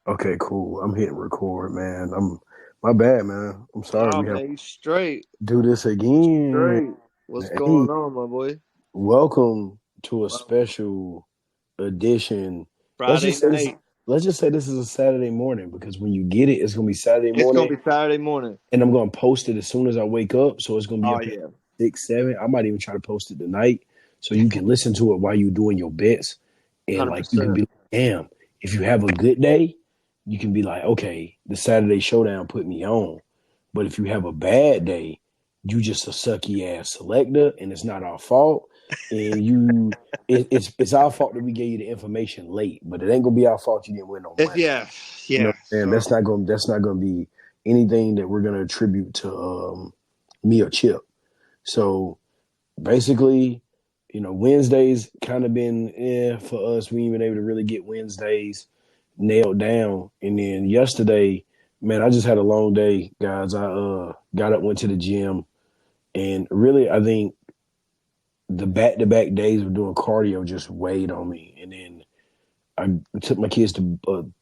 Okay, cool. I'm hitting record, man. I'm my bad, man. I'm sorry. Oh We have man, you straight, to do this again. straight. What's Hey, going on, my boy? welcome to a Well, special edition. Let's Friday just say this. night. Let's just say this is a Saturday morning because when you get it, it's gonna be Saturday It's gonna morning, be Saturday morning. and I'm gonna post it as soon as I wake up. So it's gonna be Oh up at yeah, 6, 7. I might even try to post it tonight so you can listen to it while you're doing your bets, and hundred like you can percent. be like, damn. If you have a good day, you can be like, okay, the Saturday showdown put me on. But if you have a bad day, you just a sucky ass selector, and it's not our fault. And it's our fault that we gave you the information late, but it ain't gonna be our fault you didn't win no It's money. yeah, You know, yeah. and So that's not gonna be anything that we're gonna attribute to me or Chip. So basically, Wednesdays kind of been for us. We ain't been able to really get Wednesdays nailed down. And then yesterday, man, I just had a long day, guys. I got up, went to the gym, and really, I think the back to back days of doing cardio just weighed on me. And then I took my kids to an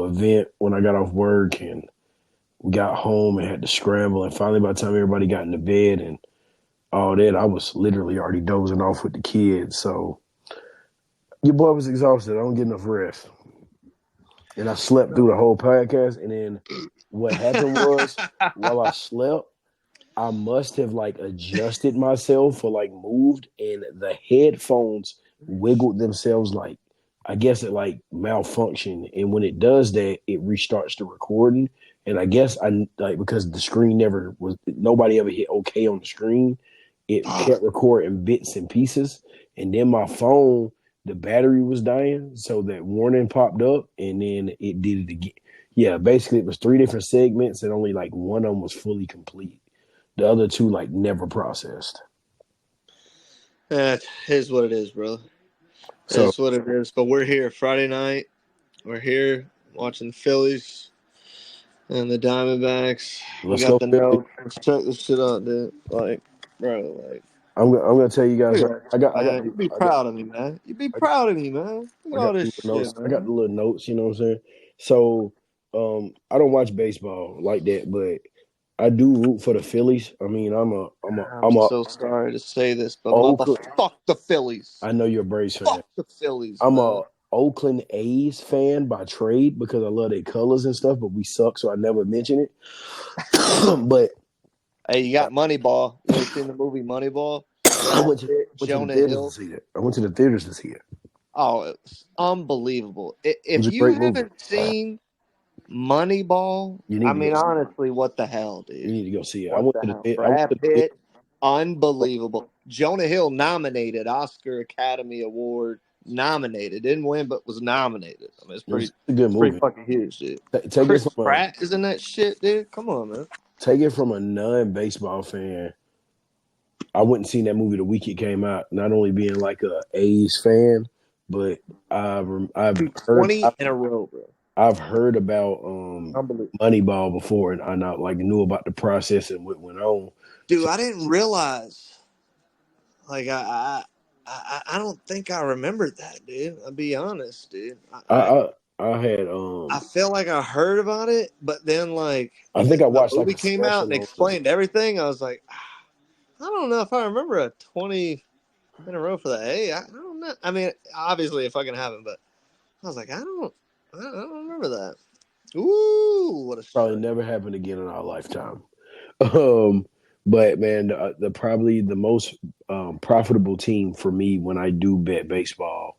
event when I got off work, and we got home and had to scramble. And finally, by the time everybody got into bed and all that, I was literally already dozing off with the kids. So your boy was exhausted. I don't get enough rest. And I slept through the whole podcast. And then what happened was while I slept, I must have like adjusted myself or like moved, and the headphones wiggled themselves like I guess it like malfunctioned. And when it does that, it restarts the recording. And I guess I like because the screen never was nobody ever hit okay on the screen. It fuck. kept recording bits and pieces. And then my phone, the battery was dying, so that warning popped up, and then it did it again. Yeah, basically it was three different segments, and only like one of them was fully complete. The other two like never processed. That is what it is, brother. So It's what it is. But we're here Friday night. We're here watching the Phillies and the Diamondbacks. We let's got go. the notes. Let's check this shit out, dude. Like, bro, like. I'm gonna tell you guys. Look at I that, got I got man. the You be I got proud of me, man. You be I got proud of me, man. Look I at all got this the little notes. shit, I got the man. little notes. You know what I'm saying? So I don't watch baseball like that, but I do root for the Phillies. I mean, I'm I'm a so sorry to say this, but Oakland. motherfuck the Phillies. I know you're a Braves fan. Fuck the Phillies, I'm a man. Oakland A's fan by trade because I love their colors and stuff, but we suck, so I never mention it. but Hey, you got Moneyball. You ever seen the movie Moneyball? I Brad Pitt, went to the Jonah theaters to Hill. see it. I went to the theaters to see it. Oh, it's unbelievable. It was If a you great movie. haven't seen Moneyball, You I need to go mean, see it. honestly, what the hell, You dude? need to go see it. What the hell? I went to Brad the Pitt, unbelievable. Jonah Hill nominated, Oscar Academy Award nominated. Didn't win, but was nominated. I mean, it was a good it's pretty movie. fucking huge, dude. Take it Chris from a Pratt is in that shit, dude. Come on, man. non baseball fan. I went and seen that movie the week it came out. Not only being like a A's fan, but Dude, 20 in a row, bro. I've heard about Unbelievable. Moneyball before, and I not like knew about the process and what went on. Dude, So I didn't realize. Like, I don't think I remembered that, dude. I'll be honest, dude. I I had I feel like I heard about it, but then like I when think I the watched like movie a came out and special on it. explained everything, I was like, I don't know if I remember a 20 in a row for the A. I don't know. I mean, obviously, if I can have it, but I was like, I don't remember that. Ooh, what a Probably strike! never happened again in our lifetime. Um, but man, the probably the most profitable team for me when I do bet baseball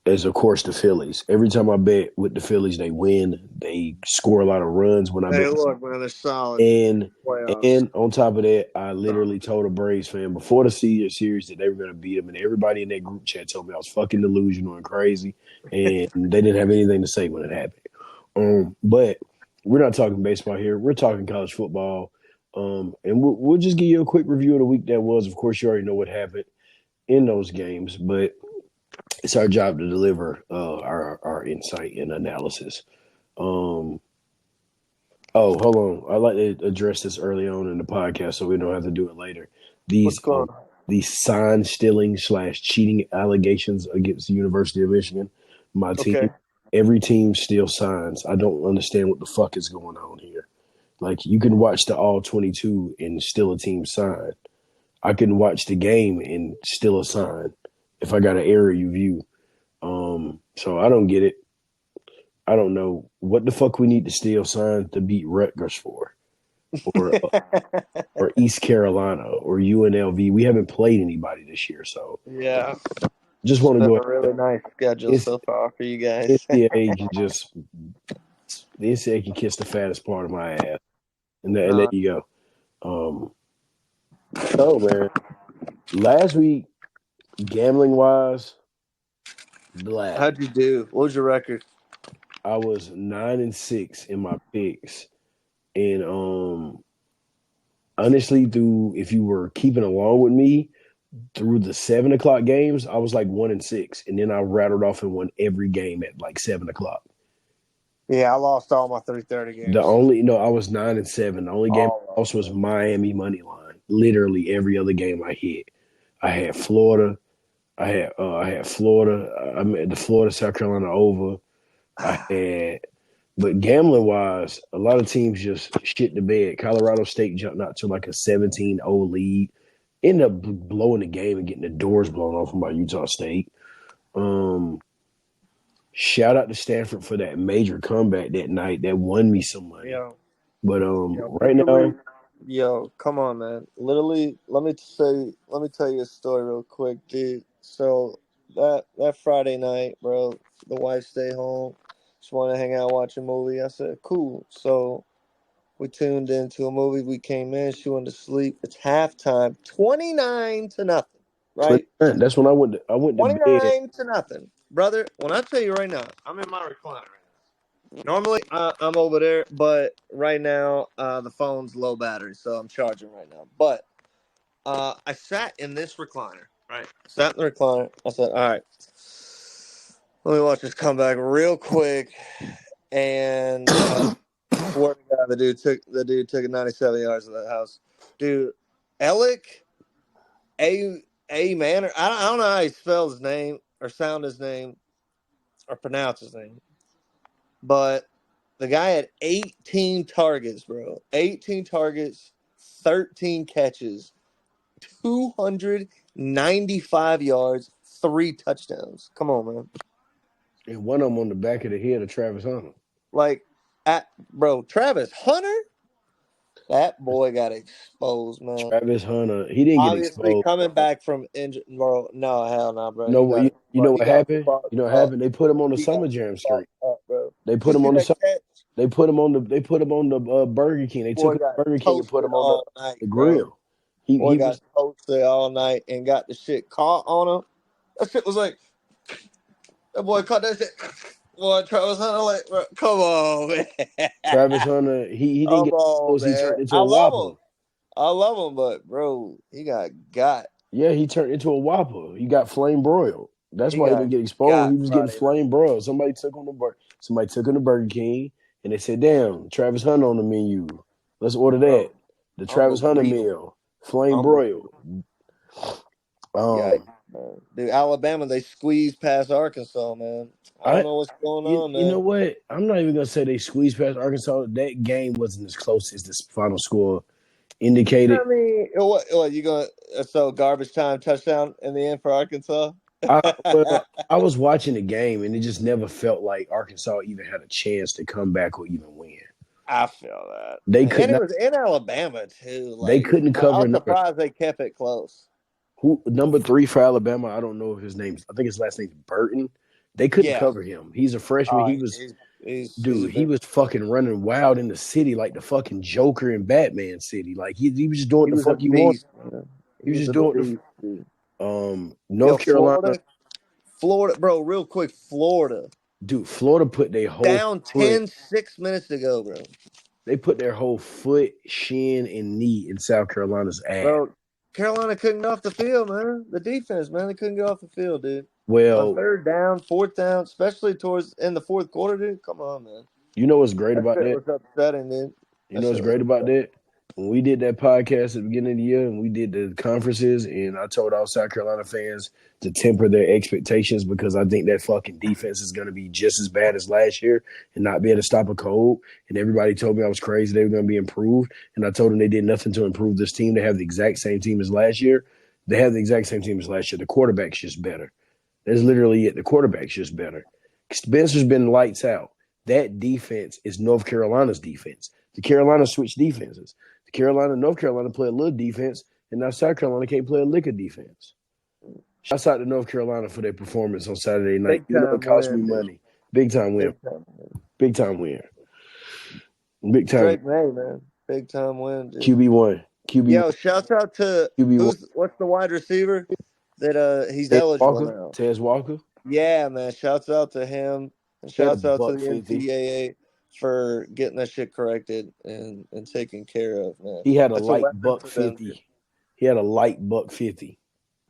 is of course the Phillies. Every time I bet with the Phillies, they win. They score a lot of runs when I Hey, bet. look, man, they're solid And playoffs. and on top of that, I Solid. literally told a Braves fan before the series that they were going to beat them, and everybody in that group chat told me I was fucking delusional and crazy, and they didn't have anything to say when it happened. But we're not talking baseball here. We're talking college football. And we'll just give you a quick review of the week that was. Of course, you already know what happened in those games, but it's our job to deliver our insight and analysis. Um, oh, hold on. I'd like to address this early on in the podcast so we don't have to do it later. What's These going on? these sign stealing / cheating allegations against the University of Michigan, my team. Okay. every team still signs. I don't understand what the fuck is going on here. Like you can watch the all 22 and still a team sign. I can watch the game and still a sign if I got an area view. So I don't get it. I don't know what the fuck we need to steal sign to beat Rutgers for, or or East Carolina or UNLV. We haven't played anybody this year, so Yeah, just it's want to been go. a really nice schedule It's so far for you guys. NCAA can just the NCAA can kiss the fattest part of my ass, and there No, you go. So man, last week gambling wise, black. how'd you do? What was your record? I was 9-6 in my picks, and honestly, through if you were keeping along with me through the 7 o'clock games, I was like 1-6, and then I rattled off and won every game at like 7 o'clock. Yeah, I lost all my 3:30 The games. only no, I was 9-7. The only game All I of lost was them. Miami money line. Literally every other game I hit. I had Florida. I had Florida. I mean the Florida South Carolina over. I had, but gambling wise, a lot of teams just shit the bed. Colorado State jumped out to like a 17-0 lead. Ended up blowing the game and getting the doors blown off by Utah State. Um, Shout out to Stanford for that major comeback that night that won me some money. Yo, But right literally, now, yo, come on, man. Literally, let me tell you a story real quick, dude. So that Friday night, bro, the wife stayed home. Just want to hang out, watch a movie. I said, cool. So we tuned into a movie. We came in. She went to sleep. It's halftime. 29-0. Right. 29. That's when I went to bed. 29-0, brother. When I tell you right now, I'm in my recliner right now. Normally, I'm over there, but right now, the phone's low battery, so I'm charging right now. But I sat in this recliner, right? Sat in the recliner. I said, all right, let me watch this comeback real quick. And swear to God, the dude took it 97 yards of the house. Dude, Alec A Manor. I don't know how he spells his name or sound his name or pronounce his name, but the guy had 18 targets, bro. 18 targets, 13 catches, 295 yards, 3 touchdowns. Come on, man. And one of them on the back of the head of Travis Hunter. Like, bro, Travis Hunter, that boy got exposed, man. Travis Hunter, he didn't get Obviously, exposed. coming back from injury, bro. No, hell no, bro. No, He got you know he what got happened? fucked You know what up. happened? They put him on the He got Summer Jam streak. fucked up, bro. They You put him see on the that catch? they put him on the Burger King. They took Boy him got to Burger King and put toasted him on all night, the bro. grill. Boy He got was toasted all night and got the shit caught on him. That shit was like, that boy caught that shit. Boy, Travis Hunter, like, bro, come on, man. Travis Hunter. He didn't Come get on, exposed. He man. turned into I a love Whopper. him. I love him, but, bro, he got. Yeah, he turned into a Whopper. He got flame broiled. That's He why he got didn't get exposed. got He was getting Friday night. flame broiled. Somebody took him to Burger King and they said, "Damn, Travis Hunter on the menu. Let's order that. Bro, The Travis Hunter unbelievable. meal, flame broiled." Unbelievable. Yeah, Um, man. Dude, Alabama, they squeezed past Arkansas, man. I don't I know what's going on, you know man. what? I'm not even gonna say they squeezed past Arkansas. That game wasn't as close as this final score indicated. I mean, what you going to so garbage time touchdown in the end for Arkansas? I well, I was watching the game and it just never felt like Arkansas even had a chance to come back or even win. I feel that, They man. could And it not. was in Alabama too. They Like couldn't I cover was number surprised they kept it close. who number 3 for Alabama. I don't know if his name's. I think his last name's Burton. They couldn't Yeah, cover him. He's a freshman. He was he's a dude. He big. was fucking running wild in the city like the fucking Joker in Batman City. Like he was just doing He what the was a fuck he wanted. beast, man. He He was was just a doing beast, dude. Yo, North Carolina. Florida, bro. Real quick, Florida Dude, Florida put their whole down foot. 10, 6 minutes to go, bro. They put their whole foot, shin, and knee in South Carolina's ass. Bro, Carolina couldn't get off the field, man. The defense, man, they couldn't get off the field, dude. On Well, third down, fourth down, especially towards in the fourth quarter, dude. Come on, man. you know what's great That about shit that? was upsetting, dude. You That know what's shit was great about upsetting. that? when we did that podcast at the beginning of the year and we did the conferences, and I told all South Carolina fans to temper their expectations because I think that fucking defense is going to be just as bad as last year and not be able to stop a cold. And everybody told me I was crazy. They were going to be improved. And I told them they did nothing to improve this team. They have the exact same team as last year. They have the exact same team as last year. The quarterback's just better. That's literally it. The quarterback's just better. Spencer's been lights out. That defense is North Carolina's defense. The Carolina switched defenses. The Carolina, North Carolina play a little defense, and now South Carolina can't play a lick of defense. Shouts out to North Carolina for their performance on Saturday night. Big You know it time cost me win, dude. money. Big time win. Big time win. Big time win. Big time. Drake May, man. Big time win, dude. QB1. QB1. Yo, shouts out to QB1. what's the wide receiver that he's Tez eligible Walker. now. Tez Walker. Yeah, man. Shouts out to him. And He had a shouts out to buck the 50. NCAA for getting that shit corrected and taken care of, man. He had a That's light weapon buck for them, 50. He had a light buck 50.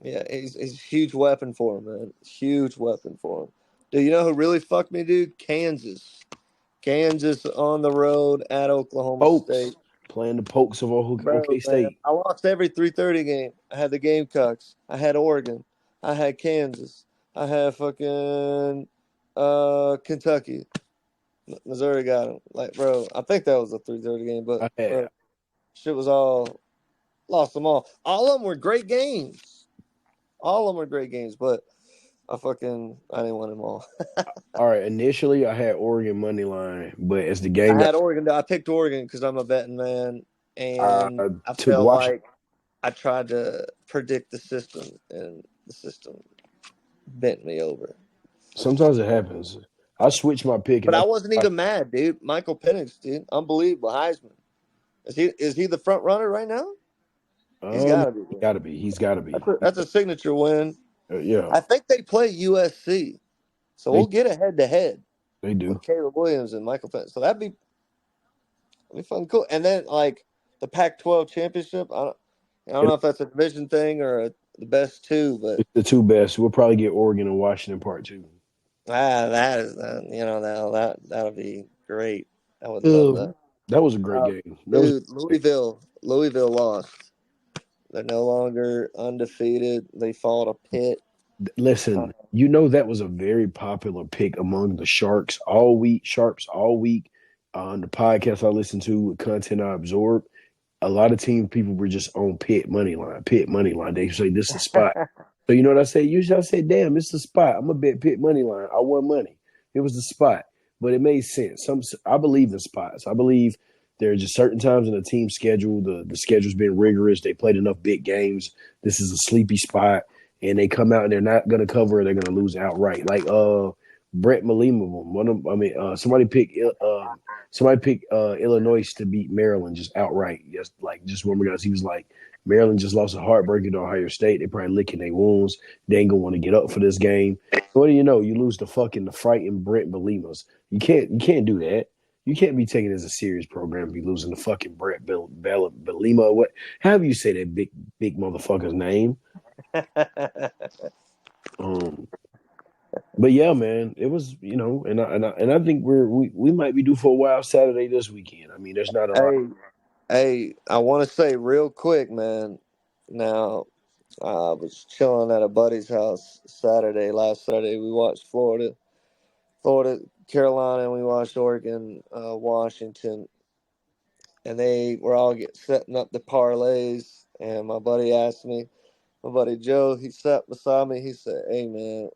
Yeah, he's a huge weapon for him, man. Huge weapon for him. Dude, you know who really fucked me, dude? Kansas. Kansas on the road at Oklahoma Pokes. State. Playing the Pokes of Bro, OK man, State. I watched every 3:30 game. I had the Gamecocks. I had Oregon. I had Kansas. I had fucking Kentucky. Missouri got him. Like, bro, I think that was a 3:30 game, but I had. bro, shit was all lost them all. All of them were great games. All of them were great games, but I didn't win them all. All right. Initially, I had Oregon money line, but as the game I had Oregon. I picked Oregon because I'm a betting man, and I took felt Washington. like I tried to predict the system, and the system bent me over. Sometimes it happens. I switched my pick, But I wasn't even mad, dude. Michael Penix, dude, unbelievable. Heisman. Is he the front runner right now? He's got to be. Got to be. He's got to be. That's a signature win. Yeah. I think they play USC, so we'll get a head-to-head. They do. With Caleb Williams and Michael Penix. So that'd be fun, cool. And then like the Pac-12 championship, I don't know if that's a division thing or the best two, but it's the two best. We'll probably get Oregon and Washington part two. That is that'll be great. I would love that. That was a great game. Dude, Louisville lost. They're no longer undefeated. They fought a Pitt. Listen, you know that was a very popular pick among the Sharks all week. On the podcast I listened to with content I absorbed, a lot of people were just on Pitt money line. They say this is a spot. So you know what I say? Usually I say, damn, it's a spot. I'm gonna bet Pitt money line. I won money. It was the spot, but it made sense. I believe in spots. I believe there are just certain times in the team schedule. The schedule's been rigorous. They played enough big games. This is a sleepy spot, and they come out and they're not gonna cover. They're gonna lose outright. Like Brett Malima. Somebody picked Illinois to beat Maryland just outright. Just one guys. He was like, Maryland just lost a heartbreaker to Ohio State. They probably licking their wounds. They ain't gonna want to get up for this game. What do you know? You lose the frightened Brett Malimas. You can't do that. You can't be taken as a serious program and be losing the fucking Brett Belima. What? However you say that big motherfucker's name. But yeah, man, it was, and I think we might be due for a wild Saturday this weekend. I mean, there's not a lot. Hey, I want to say real quick, man. Now, I was chilling at a buddy's house last Saturday. We watched Florida, Carolina, and we watched Oregon, Washington, and they were all setting up the parlays. And my buddy Joe, he sat beside me. He said, "Hey, man,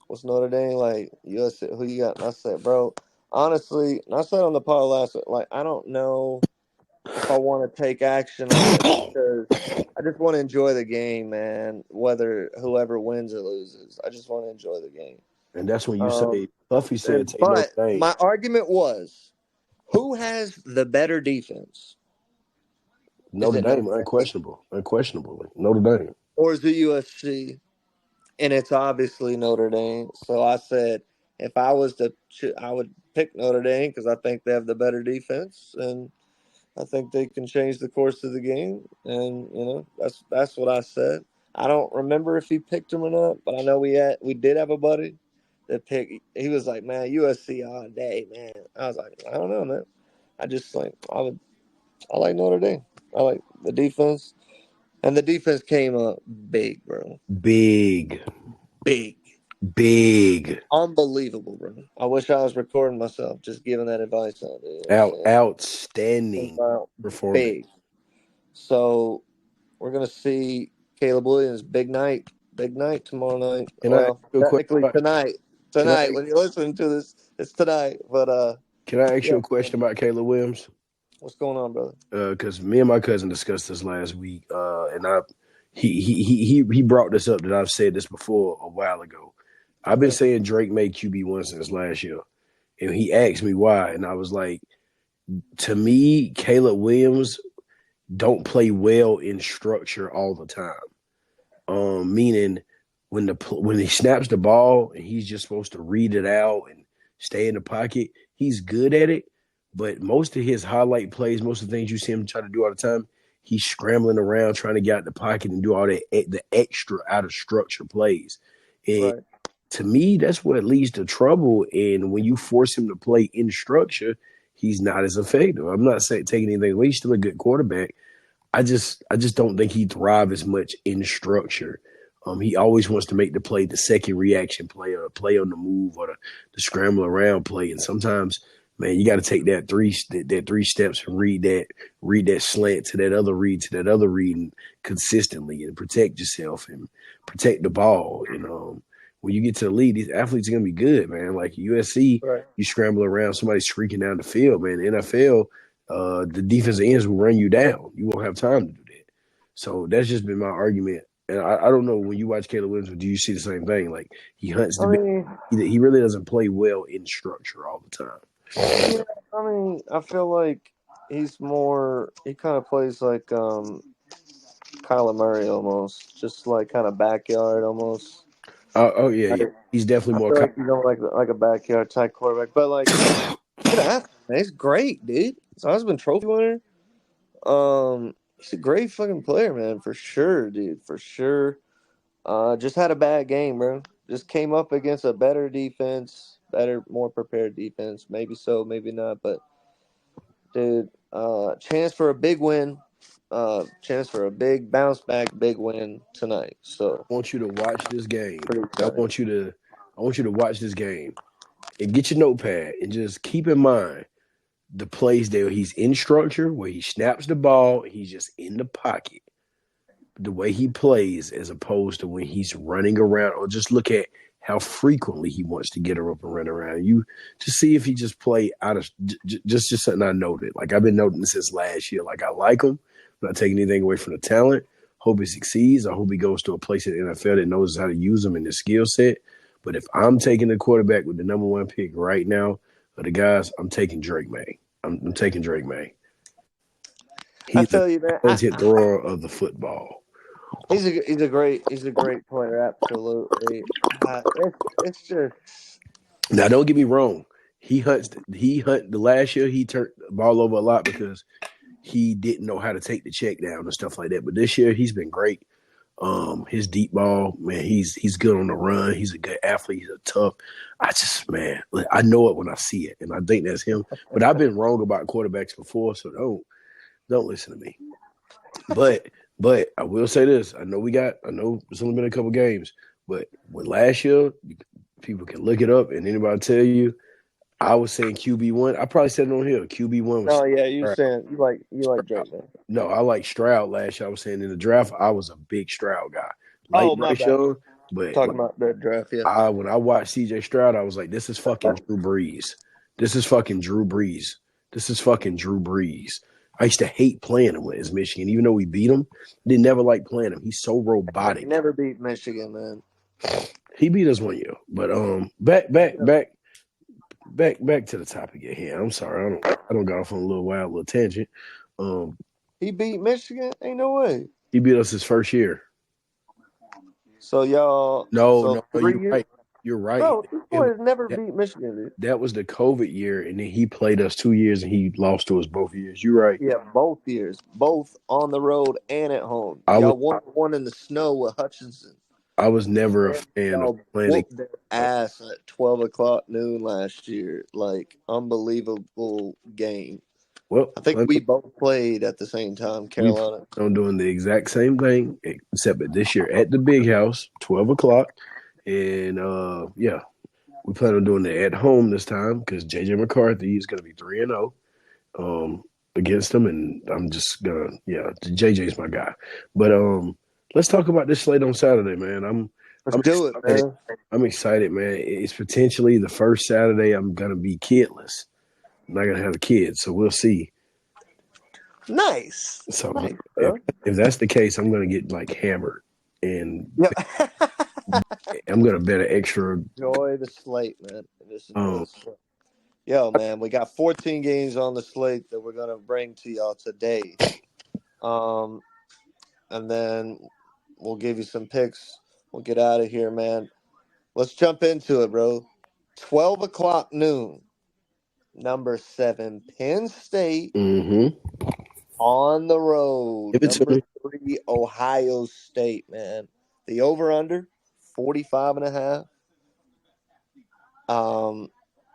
what's Notre Dame like? USC, who you got?" And I said, "Bro, honestly," and I said on the parlay last, like, I don't know if I want to take action on it because I just want to enjoy the game, man. Whether whoever wins or loses, I just want to enjoy the game. And that's when you say, Buffy said, take but Notre Dame. My argument was, who has the better defense? Notre Dame, unquestionably. Notre Dame. Or is it USC? And it's obviously Notre Dame. So I said, if I was I would pick Notre Dame because I think they have the better defense and I think they can change the course of the game, and that's what I said. I don't remember if he picked him or not, but I know we did have a buddy that picked. He was like, "Man, USC all day, man." I was like, "I don't know, man. I just like I would I like Notre Dame. I like the defense, and the defense came up big, bro. Big, Big, big, unbelievable, bro. I wish I was recording myself, just giving that advice out. You know what I'm saying? Came outstanding out performance. big. So we're gonna see Caleb Williams big night tomorrow night. Can I ask Well, you a question technically about? tonight. Can I Tonight, when you listen to this, it's tonight. But can I ask yeah. you a question about Caleb Williams? What's going on, brother? Because me and my cousin discussed this last week, and he brought this up that I've said this before a while ago. I've been Okay. saying Drake made QB1 since last year, and he asked me why, and I was like, to me, Caleb Williams don't play well in structure all the time. Meaning when he snaps the ball and he's just supposed to read it out and stay in the pocket, he's good at it. But most of his highlight plays, most of the things you see him try to do all the time, he's scrambling around trying to get out the pocket and do all the extra out of structure plays. And Right. to me, that's what leads to trouble. And when you force him to play in structure, he's not as effective. I'm not saying taking anything away. He's still a good quarterback. I just don't think he thrive as much in structure. He always wants to make the play, the second reaction play, or a play on the move, or the scramble around play. And sometimes, man, you got to take that three steps and read that slant to that other read and consistently and protect yourself and protect the ball. And when you get to the league, these athletes are gonna be good, man. Like USC, Right. you scramble around, somebody streaking down the field, man. The NFL, the defensive ends will run you down. You won't have time to do that. So that's just been my argument. And I don't know when you watch Caleb Williams, do you see the same thing? Like he hunts I the big. mean, He really doesn't play well in structure all the time. yeah. I mean, I feel like he's more. He kind of plays like Kyler Murray almost, just like kind of backyard almost. Oh yeah, yeah. Like, He's definitely I more. feel like he's on like a backyard type quarterback, but like good athlete, man. He's great, dude. His husband trophy winner. He's a great fucking player, man, for sure, dude, for sure. Just had a bad game, bro. Just came up against a better defense, better, more prepared defense. Maybe so, maybe not, but dude, chance for a big win. Chance for a big bounce back, big win tonight. So I want you to watch this game. pretty I excited. want you to watch this game and get your notepad and just keep in mind the plays there he's in structure where he snaps the ball, he's just in the pocket. The way he plays as opposed to when he's running around, or just look at how frequently he wants to get her up and run around. You just see if he just play out of just something I noted. Like I've been noting this since last year. Like I like him, I'm not taking anything away from the talent. Hope he succeeds. I hope he goes to a place in the NFL that knows how to use him in his skill set. But if I'm taking the quarterback with the number one pick right now of the guys, I'm taking Drake May. I'm taking Drake May. I He's a feel you, man. talented thrower of the football. He's a great player. Absolutely. It's just Now, don't get me wrong. He hunt the last year he turned the ball over a lot because he didn't know how to take the check down and stuff like that. But this year he's been great. His deep ball, man, he's good on the run. He's a good athlete. He's a tough. Man, I know it when I see it, and I think that's him. But I've been wrong about quarterbacks before, so don't listen to me. But I will say this: I know it's only been a couple games, but when last year, people can look it up, and anybody tell you, I was saying QB1. I probably said it on here. QB1 was oh yeah, you Stroud. saying you like Drake, man. No, I like Stroud last year. I was saying in the draft, I was a big Stroud guy. Like Oh my Bryce bad. Young, but Talking about the draft, yeah. when I watched CJ Stroud, I was like, this is fucking Drew Brees. This is fucking Drew Brees. This is fucking Drew Brees. I used to hate playing him as Michigan, even though we beat him. Did never like playing him. He's so He robotic. never beat Michigan, man. He beat us 1 year, but back to the topic at hand. I'm sorry, I don't got off on a little tangent. Um, He beat Michigan? Ain't no way. he beat us his first year. So y'all, No, 3 years. You're right. Bro, this boy has never That, beat Michigan, dude. that was the COVID year, and then he played us 2 years, and he lost to us both years. You're right. Yeah, both years, both on the road and at home. I was Y'all won one in the snow with Hutchinson. I was never a And fan of y'all playing whooped their ass at 12 o'clock noon last year. Like, unbelievable game. Well, I think we both played at the same time, we Carolina. plan on doing the exact same thing, except that this year at the big house, 12 o'clock. And yeah, we plan on doing it at home this time because JJ McCarthy is going to be 3-0 against them, and I'm just gonna JJ's my guy. But let's talk about this slate on Saturday, man. Let's I'm do it, excited. man. I'm excited, man. It's potentially the first Saturday I'm gonna be kidless. I'm not gonna have a kid, so we'll see. Nice. So Nice, if, bro. if that's the case, I'm gonna get like hammered, and Yep. I'm gonna bet an extra. Enjoy the slate, man. Just enjoy Um, the slate. Yo, man, we got 14 games on the slate that we're gonna bring to y'all today. And then we'll give you some picks. We'll get out of here, man. Let's jump into it, bro. 12 o'clock noon. Number 7, Penn State mm-hmm. on the road. Give it to Number me. 3, Ohio State, man. The over-under, 45.5.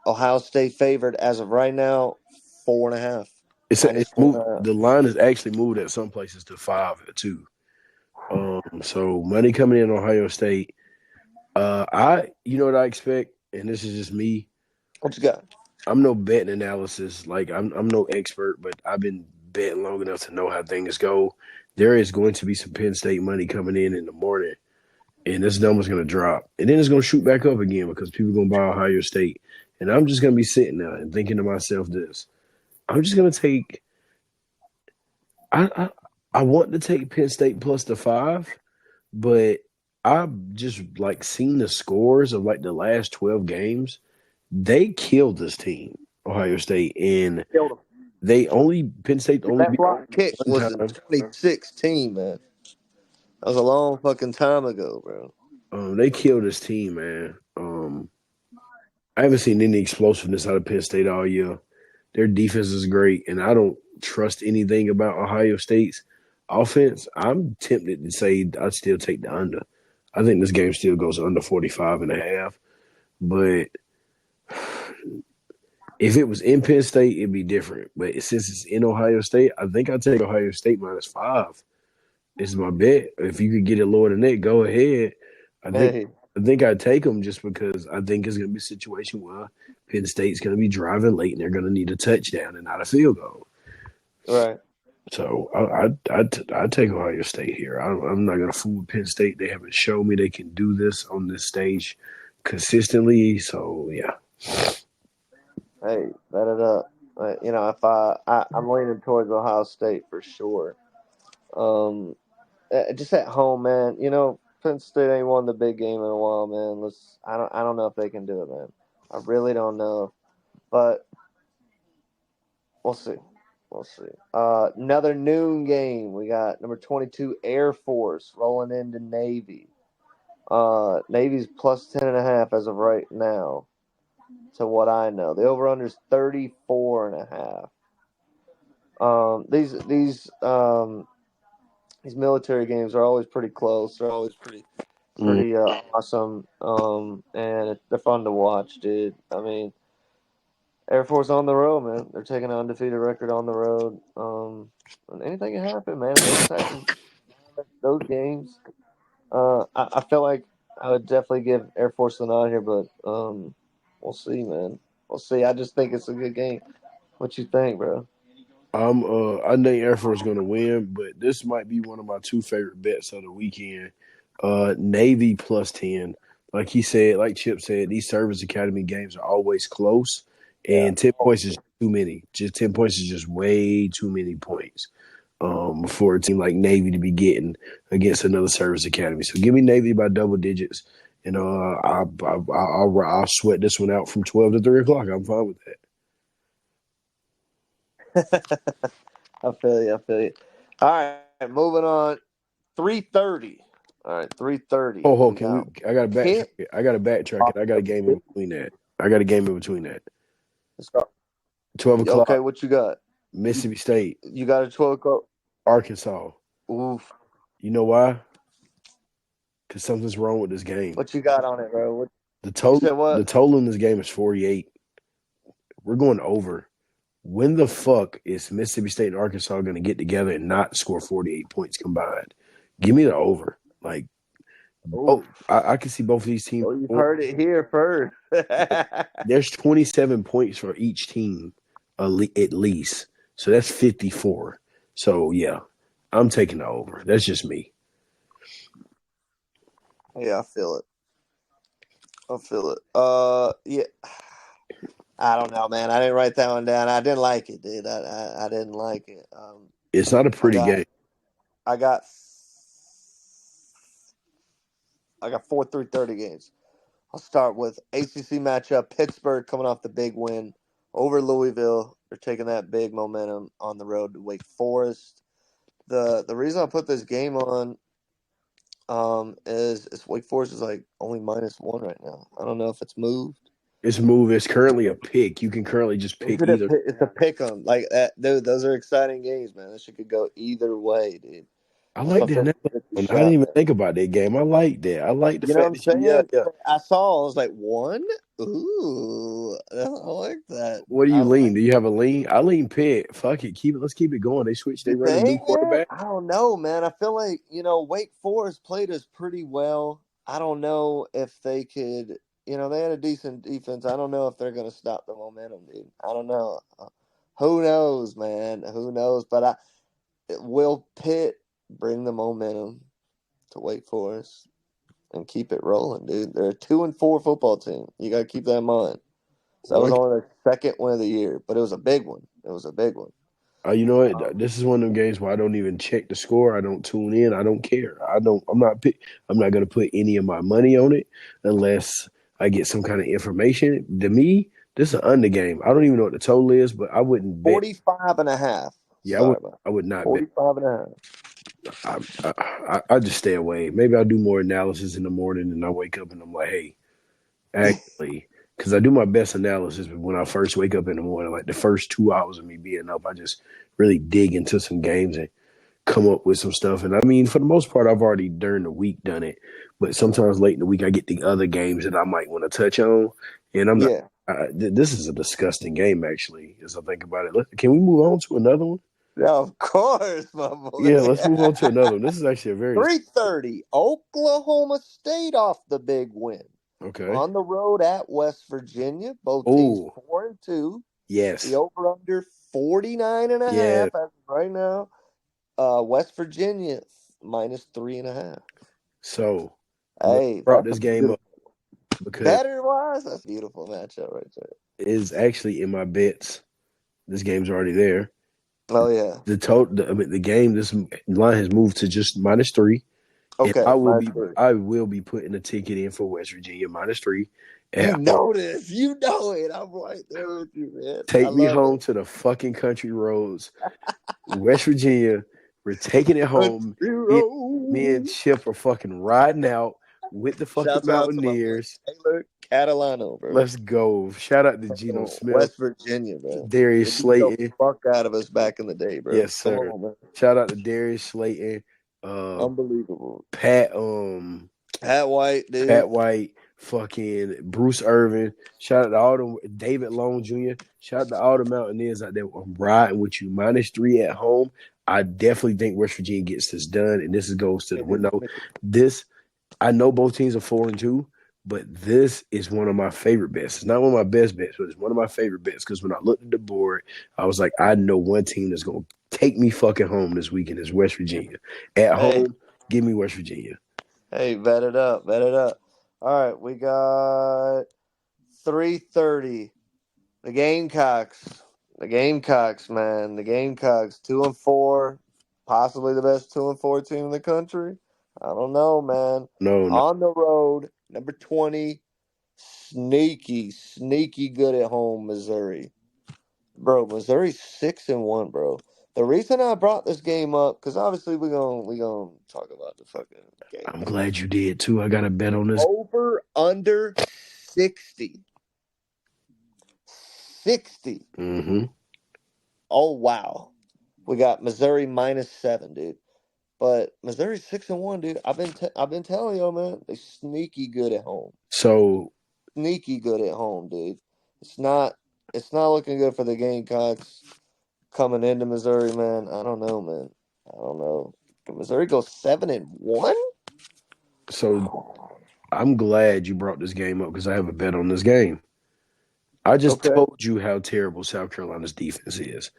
Ohio State favored as of right now, 4.5. It's moved. The line is actually moved at some places to 5 too. So money coming in Ohio State. You know what I expect, and this is just me. What you got? I'm no betting analysis. Like I'm no expert, but I've been betting long enough to know how things go. There is going to be some Penn State money coming in the morning, and this number's going to drop, and then it's going to shoot back up again because people are going to buy Ohio State, and I'm just going to be sitting there and thinking to myself, this: I'm just going to take. I want to take Penn State plus the 5, but I've just like seen the scores of like the last 12 games. They killed this team, Ohio State, and Killed Penn State only That beat block kick one was in time. 2016, man. That was a long fucking time ago, bro. They killed this team, man. I haven't seen any explosiveness out of Penn State all year. Their defense is great, and I don't trust anything about Ohio State's offense. I'm tempted to say I'd still take the under. I think this game still goes under 45.5. But if it was in Penn State, it'd be different. But since it's in Ohio State, I think I'd take Ohio State minus 5. This is my bet. If you could get it lower than that, go ahead. I think I'd take them just because I think it's going to be a situation where Penn State's going to be driving late and they're going to need a touchdown and not a field goal. Right. So I'd take Ohio State here. I'm not going to fool with Penn State. They haven't shown me they can do this on this stage consistently. So, yeah. Hey, bet it up. If I'm leaning towards Ohio State for sure. Just at home, man. Penn State ain't won the big game in a while, man. I don't know if they can do it, man. I really don't know, but we'll see. We'll see. Another noon game. We got number 22 Air Force rolling into Navy. Navy's plus 10.5 as of right now, to what I know. The over/under is 34.5. These military games are always pretty close. They're always pretty awesome. And they're fun to watch, dude. I mean, Air Force on the road, man. They're taking an undefeated record on the road. And anything can happen, man. Those games. I feel like I would definitely give Air Force the nod here, but we'll see, man. We'll see. I just think it's a good game. What you think, bro? I think Air Force is going to win, but this might be one of my 2 favorite bets of the weekend. Navy plus 10. Like he said, like Chip said, these service academy games are always close, and 10 points is too many. Just 10 points is just way too many points for a team like Navy to be getting against another service academy. So give me Navy by double digits, and I'll sweat this one out from 12 to 3 o'clock. I'm fine with that. I feel you. All right, moving on. 3:30. All right, 3:30. Oh, I got to backtrack it. I got a game in between that. Let's go. 12 o'clock. Okay, what you got? Mississippi State. You got a 12 o'clock? Arkansas. Oof. You know why? Because something's wrong with this game. What you got on it, bro? The total in this game is 48. We're going over. when the fuck is Mississippi State and Arkansas going to get together and not score 48 points combined? Give me the over. Like, Oh, oh, I can see both of these teams. well, you've heard it here first. There's 27 points for each team, at least. So that's 54. So yeah, I'm taking the over. That's just me. Yeah, I feel it. I feel it. Yeah. I don't know, man. I didn't write that one down. I didn't like it, dude. I didn't like it. It's not a I pretty got game. I got I got 4 3:30 games. I'll start with ACC matchup. Pittsburgh coming off the big win over Louisville. They're taking that big momentum on the road to Wake Forest. The reason I put this game on is Wake Forest is like only -1 right now. I don't know if it's moved. It's move. It's currently a pick. You can currently just Is pick it either. it's a pick 'em like that, dude. Those are exciting games, man. This shit could go either way, dude. I It's a like that. 50-50 I didn't shot, even man. think about that game. I like that. I like the You know what fact I'm that you. Yeah, saying? yeah. I saw. I was like, one. Ooh, I like that. What do I you like. lean? Do you have a lean? I lean Pitt. Fuck it. Let's keep it going. They switched. They You run a new think, man? quarterback. I don't know, man. I feel like Wake Forest played us pretty well. I don't know if they could. They had a decent defense. I don't know if they're going to stop the momentum, dude. I don't know. Who knows, man? Who knows? But will Pitt bring the momentum to Wake Forest and keep it rolling, dude? They're a 2-4 football team. You got to keep that in mind. So that was Like, only their second win of the year, but it was a big one. It was a big one. you know what? This is one of them games where I don't even check the score. I don't tune in. I don't care. I don't. I'm not. I'm not going to put any of my money on it unless I get some kind of information. To me, this is an under game. I don't even know what the total is, but I wouldn't bet. 45.5. Yeah, Sorry about I would not bet. 45.5. I just stay away. Maybe I'll do more analysis in the morning, and I wake up and I'm like, hey, actually, because I do my best analysis when I first wake up in the morning. Like the first 2 hours of me being up, I just really dig into some games and come up with some stuff. And I mean, for the most part, I've already during the week done it. But sometimes late in the week, I get the other games that I might want to touch on, and I'm not. Yeah. This is a disgusting game, actually, as I think about it. Can we move on to another one? Yeah, of course, my boy. Yeah, let's move on to another one. This is actually a very 3:30. Oklahoma State off the big win. okay. On the road at West Virginia. Both teams Oh, 4-2. The yes, over-under 49.5 yeah. as of right now. West Virginia -3.5. So what Hey, brought that's a this game up beautiful. because Better wise, that's a beautiful matchup right there. it is actually in my bets. This game's already there. Oh yeah. The game. This line has moved to just -3, and Okay, -3. I will be putting a ticket in for West Virginia -3 You at home. know this. You know it. I'm right there with you, man. I Take me love home it. to the fucking country roads, West Virginia. We're taking it home. Me and Hero. Chip are fucking riding out with the fucking Shouts out to my boy Mountaineers. Taylor Catalano, bro. Let's go. Shout out to Geno Smith, West Virginia, bro. They Darius beat the Slayton. fuck out of us back in the day, bro. Yes, Come sir. on, man. Shout out to Darius Slayton, uh, Unbelievable. Pat, Pat White, dude. Pat White, fucking Bruce Irvin. Shout out to all the David Long Jr. Shout out to all the Mountaineers out there. I'm riding with you. -3 at home. I definitely think West Virginia gets this done, and this goes to the window. I know both teams are 4-2, but this is one of my favorite bets. It's not one of my best bets, but it's one of my favorite bets because when I looked at the board, I was like, I know one team that's going to take me fucking home this weekend is West Virginia. At home, give me West Virginia. Hey, bet it up. Bet it up. All right, we got 3:30. The Gamecocks. The Gamecocks, man. The Gamecocks, 2-4. Possibly the best 2-4 team in the country. I don't know, man. No. On the road, number 20. Sneaky good at home, Missouri. Bro, Missouri's 6-1, bro. The reason I brought this game up, because obviously we gonna talk about the fucking game. I'm glad you did too. I got a bet on this. Over under 60. 60. Mm-hmm. Oh wow. We got Missouri -7, dude. But Missouri's 6-1, dude. I've been telling y'all, man. They sneaky good at home. So Sneaky good at home, dude. It's not It's not looking good for the Gamecocks coming into Missouri, man. I don't know, man. I don't know. Can Missouri go 7-1? So I'm glad you brought this game up because I have a bet on this game. I just Okay. told you how terrible South Carolina's defense is.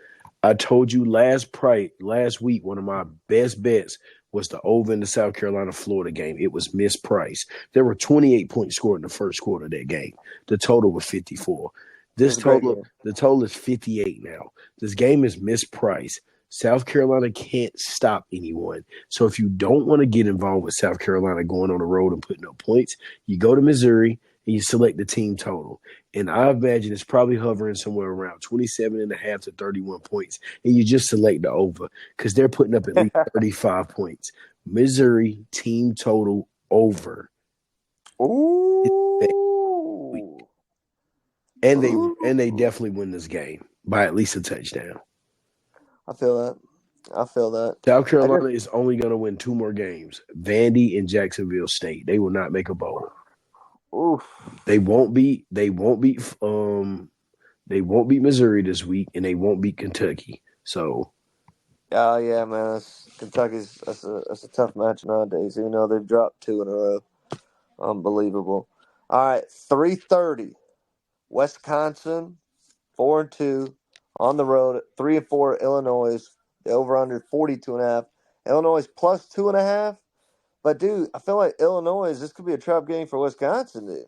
I told you last week one of my best bets was the over in the South Carolina Florida game. It was mispriced. There were 28 points scored in the first quarter of that game. The total was 54. It was a great game. The total is 58 now. This game is mispriced. South Carolina can't stop anyone. So if you don't want to get involved with South Carolina going on the road and putting up points, you go to Missouri and you select the team total. And I imagine it's probably hovering somewhere around 27.5 to 31 points. And you just select the over because they're putting up at least 35 points. Missouri team total over. Ooh. And they definitely win this game by at least a touchdown. I feel that. South Carolina is only going to win 2 more games. Vandy and Jacksonville State. They will not make a bowl. Oof. They won't beat Missouri this week, and they won't beat Kentucky. So, Oh yeah, man. Kentucky's that's a tough match nowadays. Even though they've dropped 2 in a row, unbelievable. All right, 3:30. Wisconsin 4-2 on the road. 3-4 Illinois. The over under 42.5. Illinois plus 2.5. But dude, I feel like Illinois. This could be a trap game for Wisconsin, dude.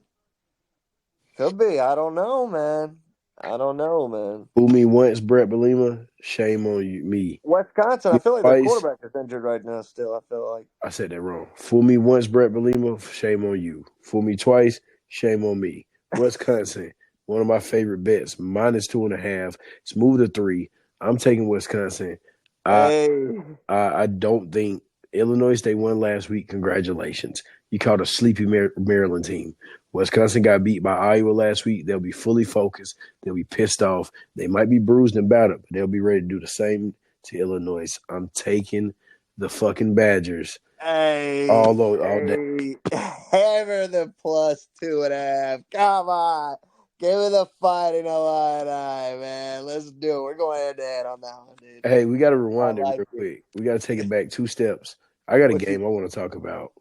Could be. I don't know, man. fool me once, Brett Belima, shame on you, me. Wisconsin, I feel like their Twice, quarterback is injured right now still. I feel like. I said that wrong. Fool me once, Brett Belima, shame on you. Fool me twice, shame on me. Wisconsin, one of my favorite bets, minus 2.5. It's moved to 3. I'm taking Wisconsin. I don't think Illinois State won last week. Congratulations. You caught a sleepy Maryland team. Wisconsin got beat by Iowa last week. They'll be fully focused. They'll be pissed off. They might be bruised and battered, but they'll be ready to do the same to Illinois. I'm taking the fucking Badgers. All day. Hammer the plus 2.5. Come on. Give me the Fighting Illini, man. Let's do it. We're going head to head on that one, dude. Hey, we got to rewind it real quick. We got to take it back 2 steps. I got a game I want to talk about.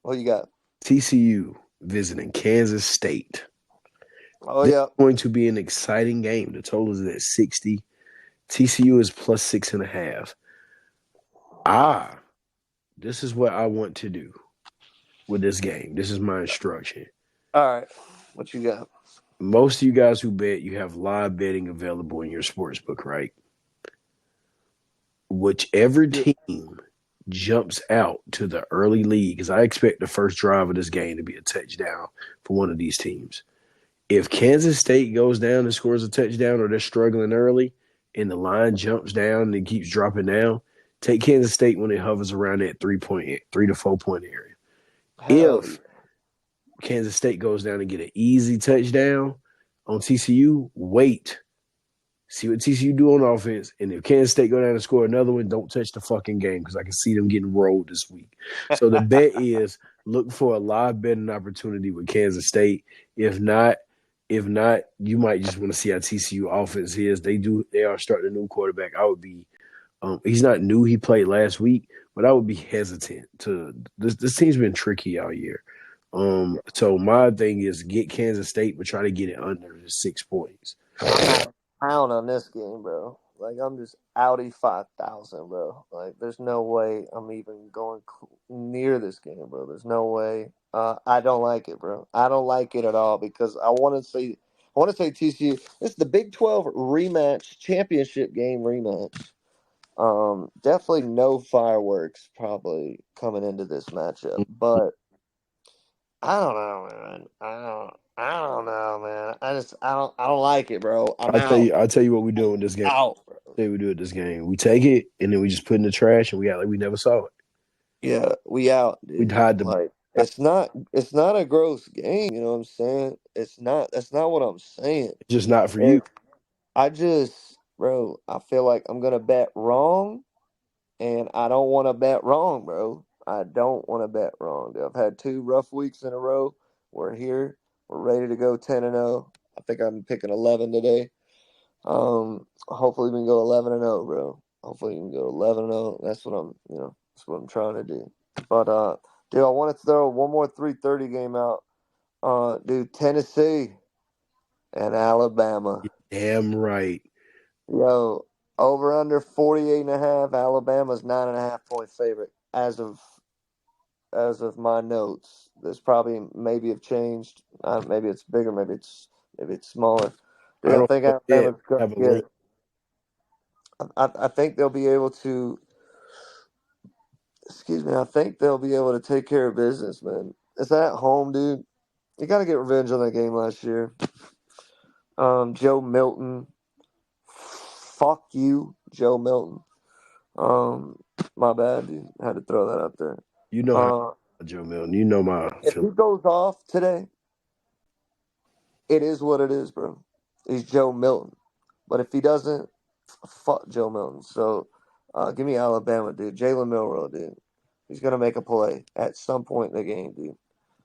What you got? TCU visiting Kansas State. Oh, yeah. It's going to be an exciting game. The total is at 60. TCU is plus 6.5. This is what I want to do with this game. This is my instruction. All right. What you got? Most of you guys who bet, you have live betting available in your sports book, right? Whichever team jumps out to the early lead, because I expect the first drive of this game to be a touchdown for one of these teams. If Kansas State goes down and scores a touchdown, or they're struggling early and the line jumps down and keeps dropping down, take Kansas State when it hovers around that 3 to 4 point area. If Kansas State goes down and get an easy touchdown on TCU, wait. See what TCU do on offense. And if Kansas State go down and score another one, don't touch the fucking game because I can see them getting rolled this week. So the bet is look for a live betting opportunity with Kansas State. If not, you might just want to see how TCU offense is. They are starting a new quarterback. I would be he's not new. He played last week, but I would be hesitant to this team's been tricky all year. So my thing is get Kansas State, but try to get it under 6 points. Pound on this game, bro. Like, I'm just Audi 5,000, bro. Like, there's no way I'm even going near this game, bro. There's no way. I don't like it, bro. I don't like it at all because I want to say TCU. This is the Big 12 rematch, championship game rematch. Definitely no fireworks probably coming into this matchup, but I don't know, man. I don't know, man. I don't like it, bro. I'll tell you what we do with this game. Out, bro. I'll tell you what we do with this game. We take it and then we just put it in the trash and we act like we never saw it. Yeah, we out, dude. We'd hide the like it's not a gross game, you know what I'm saying? That's not what I'm saying. It's just not for you. Bro, I feel like I'm gonna bet wrong and I don't want to bet wrong, bro. I don't want to bet wrong. Dude. I've had 2 rough weeks in a row. We're here. We're ready to go 10-0. I think I'm picking 11 today. Hopefully we can go 11-0, bro. Hopefully we can go 11-0. That's what I'm trying to do. But dude, I want to throw one more 3:30 game out. Dude, Tennessee and Alabama. Damn right. Yo, over under 48.5. Alabama's 9.5 point favorite as of my notes. There's probably maybe have changed. Maybe it's bigger. Maybe it's smaller. I Dude, I don't think know yet. Alabama's gonna Have a get link. it. I think they'll be able to. Excuse me. I think they'll be able to take care of business, man. It's at home, dude. You got to get revenge on that game last year. Joe Milton. Fuck you, Joe Milton. My bad, dude. I had to throw that out there. You know how Joe Milton. You know my If he feeling. goes off today, it is what it is, bro. He's Joe Milton. But if he doesn't, fuck Joe Milton. So give me Alabama, dude. Jalen Milroe, dude. He's gonna make a play at some point in the game, dude.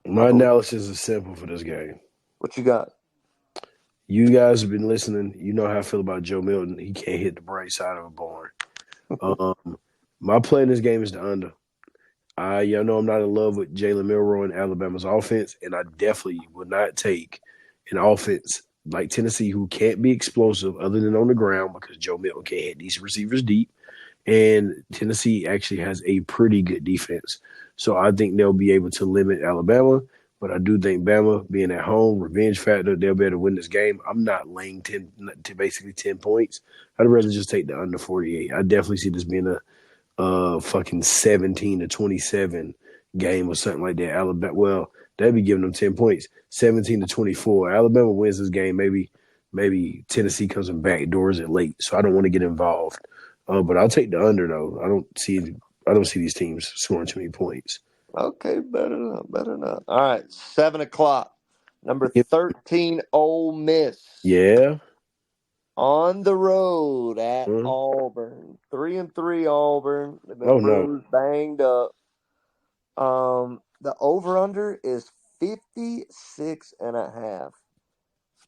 I My believe. analysis is simple for this game. What you got? You guys have been listening. You know how I feel about Joe Milton. He can't hit the bright side of a barn. My play in this game is the under. Y'all know I'm not in love with Jalen Milroe and Alabama's offense, and I definitely would not take an offense like Tennessee who can't be explosive other than on the ground because Joe Milton can't hit these receivers deep. And Tennessee actually has a pretty good defense. So I think they'll be able to limit Alabama. But I do think Bama being at home, revenge factor, they'll be able to win this game. I'm not laying 10 to basically 10 points. I'd rather just take the under 48. I definitely see this being a fucking 17-27 game or something like that. Alabama, well, they'd be giving them 10 points. 17-24. Alabama wins this game. Maybe Tennessee comes in back doors it late. So I don't want to get involved. But I'll take the under though. I don't see these teams scoring too many points. Okay, better not. All right, 7 o'clock. Number 13, Ole Miss. Yeah. On the road at Uh, Auburn. 3-3 Auburn. They've been oh no. bruised, banged up. The over-under is 56.5.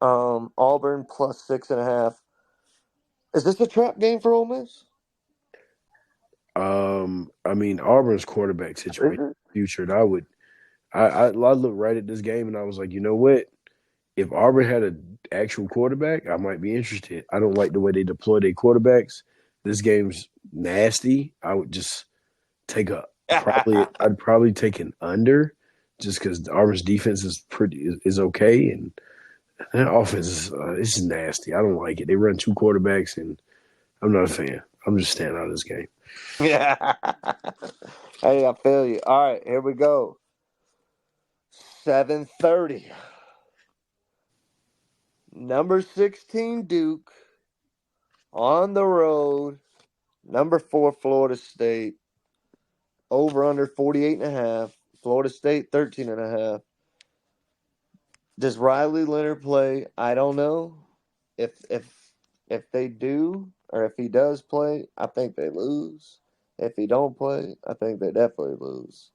Auburn plus 6.5. Is this a trap game for Ole Miss? I mean Auburn's quarterback Is situation it? future. I looked right at this game and I was like, you know what? If Auburn had an actual quarterback, I might be interested. I don't like the way they deploy their quarterbacks. This game's nasty. I would just take I'd probably take an under just because Auburn's defense is okay and that offense is it's nasty. I don't like it. They run two quarterbacks and I'm not a fan. I'm just staying out of this game. Yeah. Hey, I feel you. All right, here we go. 7:30. Number 16 Duke on the road. Number 4 Florida State. Over under 48.5. Florida State 13.5. Does Riley Leonard play? I don't know. If they do, or if he does play, I think they lose. If he don't play, I think they definitely lose.